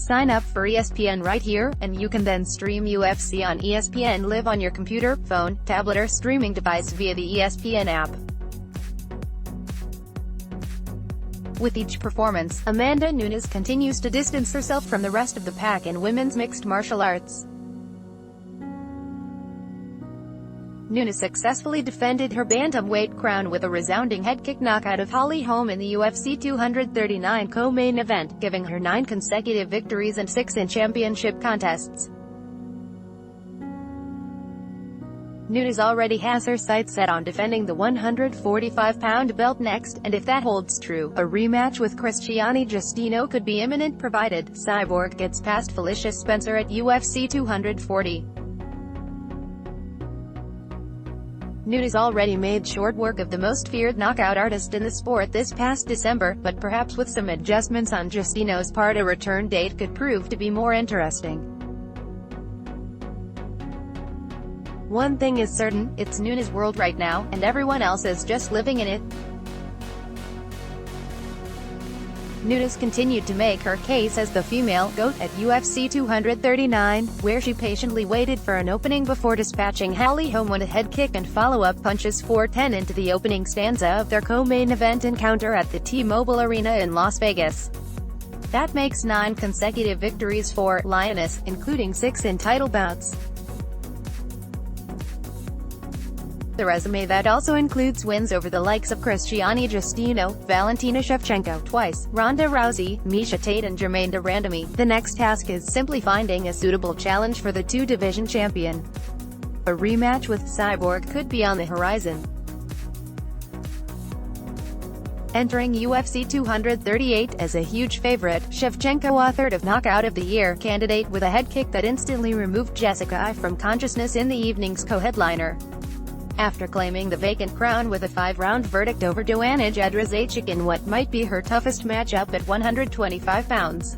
Sign up for ESPN right here, and you can then stream UFC on ESPN Live on your computer, phone, tablet or streaming device via the ESPN app. With each performance, Amanda Nunes continues to distance herself from the rest of the pack in women's mixed martial arts. Nunes successfully defended her bantamweight crown with a resounding head-kick knockout of Holly Holm in the UFC 239 co-main event, giving her 9 consecutive victories and 6 in championship contests. Nunes already has her sights set on defending the 145-pound belt next, and if that holds true, a rematch with Cristiane Justino could be imminent provided Cyborg gets past Felicia Spencer at UFC 240. Nunes already made short work of the most feared knockout artist in the sport this past December, but perhaps with some adjustments on Justino's part a return date could prove to be more interesting. One thing is certain, it's Nunes' world right now, and everyone else is just living in it. Nunes continued to make her case as the female GOAT at UFC 239, where she patiently waited for an opening before dispatching Holly Holm with a head kick and follow-up punches 4-10 into the opening stanza of their co-main event encounter at the T-Mobile Arena in Las Vegas. That makes 9 consecutive victories for Lioness, including 6 in title bouts. The resume that also includes wins over the likes of Cristiane Justino, Valentina Shevchenko twice, Ronda Rousey, Miesha Tate and Germaine de Randamie. The next task is simply finding a suitable challenge for the 2-division champion. A rematch with Cyborg could be on the horizon. Entering UFC 238 as a huge favorite, Shevchenko authored a Knockout of the Year candidate with a head kick that instantly removed Jessica I from consciousness in the evening's co-headliner. After claiming the vacant crown with a 5-round verdict over Joanna Jedrzejczyk in what might be her toughest matchup at 125 pounds.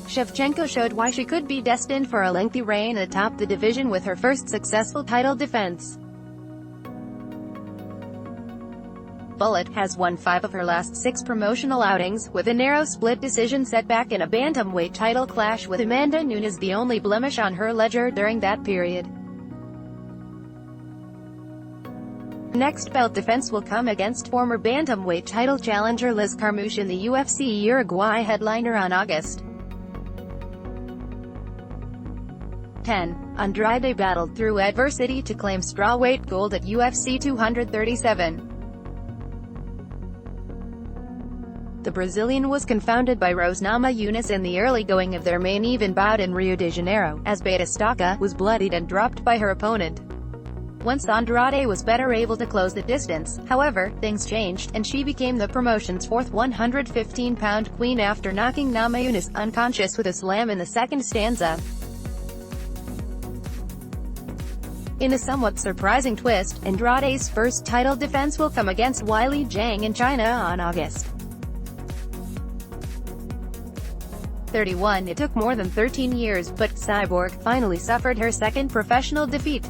Shevchenko showed why she could be destined for a lengthy reign atop the division with her first successful title defense. Bullet has won 5 of her last 6 promotional outings, with a narrow split decision setback in a bantamweight title clash with Amanda Nunes the only blemish on her ledger during that period. The next belt defense will come against former bantamweight title challenger Liz Carmouche in the UFC Uruguay headliner on August 10. Andrade battled through adversity to claim strawweight gold at UFC 237. The Brazilian was confounded by Rose Namajunas in the early going of their main event bout in Rio de Janeiro, as Batistaca was bloodied and dropped by her opponent. Once Andrade was better able to close the distance, however, things changed, and she became the promotion's 4th 115-pound queen after knocking Namajunas unconscious with a slam in the second stanza. In a somewhat surprising twist, Andrade's first title defense will come against Weili Zhang in China on August 31. It took more than 13 years, but Cyborg finally suffered her second professional defeat.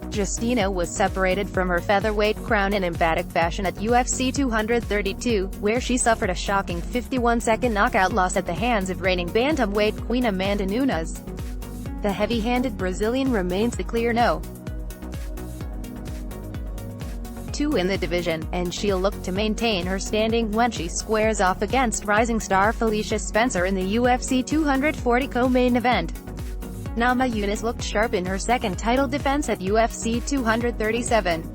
Justino was separated from her featherweight crown in emphatic fashion at UFC 232, where she suffered a shocking 51-second knockout loss at the hands of reigning bantamweight queen Amanda Nunes. The heavy-handed Brazilian remains the clear no. 2 in the division, and she'll look to maintain her standing when she squares off against rising star Felicia Spencer in the UFC 240 co-main event. Namajunas looked sharp in her second title defense at UFC 237.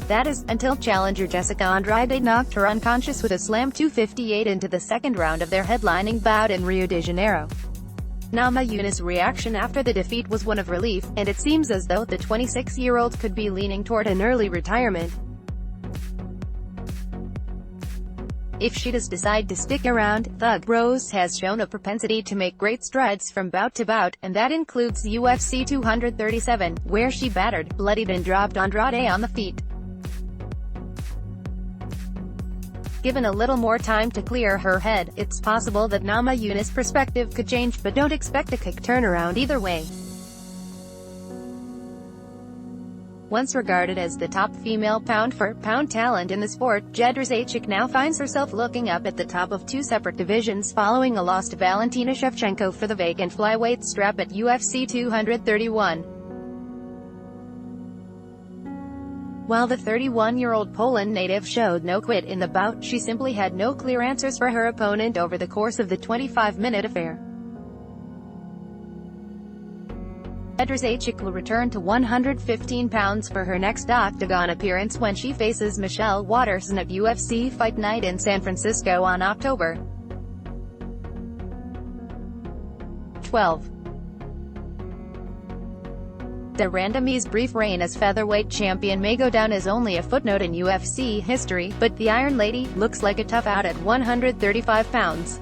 That is, until challenger Jessica Andrade knocked her unconscious with a slam 258 into the second round of their headlining bout in Rio de Janeiro. Namajunas' reaction after the defeat was one of relief, and it seems as though the 26-year-old could be leaning toward an early retirement. If she does decide to stick around, Thug Rose has shown a propensity to make great strides from bout to bout, and that includes UFC 237, where she battered, bloodied and dropped Andrade on the feet. Given a little more time to clear her head, it's possible that Namajunas' perspective could change, but don't expect a quick turnaround either way. Once regarded as the top female pound-for-pound talent in the sport, Jedrzejczyk now finds herself looking up at the top of two separate divisions following a loss to Valentina Shevchenko for the vacant flyweight strap at UFC 231. While the 31-year-old Poland native showed no quit in the bout, she simply had no clear answers for her opponent over the course of the 25-minute affair. Jedrzejczyk will return to 115 pounds for her next octagon appearance when she faces Michelle Waterson at UFC Fight Night in San Francisco on October 12. De Randamie's brief reign as featherweight champion may go down as only a footnote in UFC history, but the Iron Lady looks like a tough out at 135 pounds.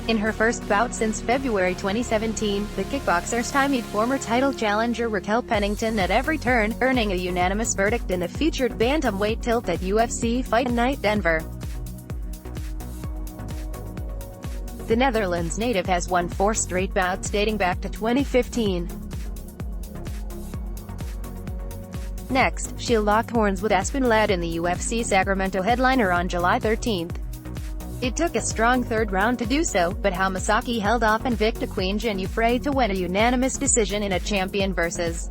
In her first bout since February 2017, the kickboxer stymied former title challenger Raquel Pennington at every turn, earning a unanimous verdict in the featured bantamweight tilt at UFC Fight Night Denver. The Netherlands native has won 4 straight bouts dating back to 2015. Next, she'll lock horns with Aspen Ladd in the UFC Sacramento headliner on July 13. It took a strong third round to do so, but Hamasaki held off Invicta Queen Jennifer to win a unanimous decision in a champion vs.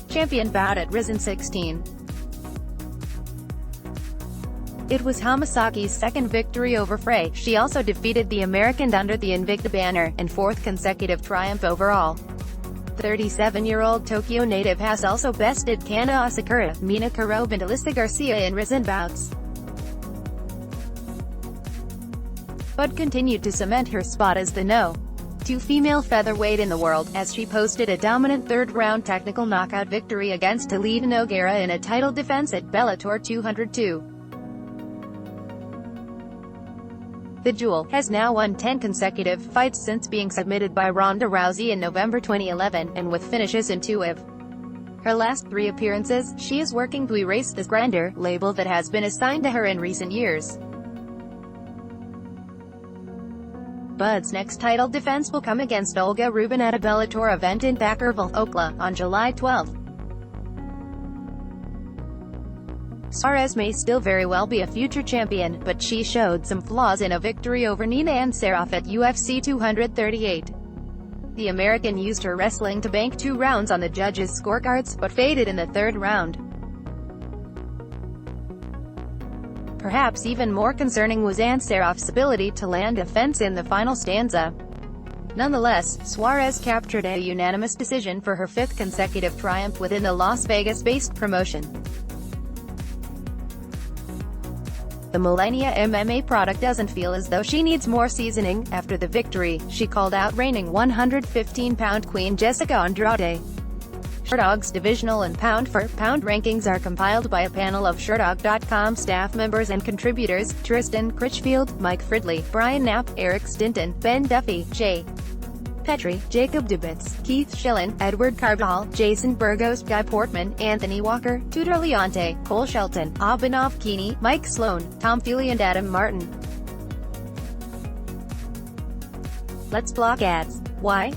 champion bout at Rizin 16. It was Hamasaki's second victory over Frey. She also defeated the American under the Invicta banner, and 4th consecutive triumph overall. The 37-year-old Tokyo native has also bested Kana Asakura, Mina Karov and Alyssa Garcia in Rizin bouts, but continued to cement her spot as the No. 2 female featherweight in the world, as she posted a dominant third-round technical knockout victory against Talita Nogueira in a title defense at Bellator 202. The Jewel has now won 10 consecutive fights since being submitted by Ronda Rousey in November 2011, and with finishes in 2 of her last 3 appearances, she is working to erase the grander label that has been assigned to her in recent years. Bud's next title defense will come against Olga Rubin at a Bellator event in Vacaville, Oklahoma, on July 12. Suarez may still very well be a future champion, but she showed some flaws in a victory over Nina Ansaroff at UFC 238. The American used her wrestling to bank 2 rounds on the judges' scorecards, but faded in the 3rd round. Perhaps even more concerning was Ansaroff's ability to land a fence in the final stanza. Nonetheless, Suarez captured a unanimous decision for her 5th consecutive triumph within the Las Vegas-based promotion. The Millennia MMA product doesn't feel as though she needs more seasoning. After the victory, she called out reigning 115-pound queen Jessica Andrade. Sherdog's divisional and pound-for-pound rankings are compiled by a panel of Sherdog.com staff members and contributors: Tristan Critchfield, Mike Fridley, Brian Knapp, Eric Stinton, Ben Duffy, Jay Petrie, Jacob Dubitz, Keith Schillen, Edward Carbajal, Jason Burgos, Guy Portman, Anthony Walker, Tudor Leonte, Cole Shelton, Abhinav Keeney, Mike Sloan, Tom Feely and Adam Martin. Let's block ads. Why?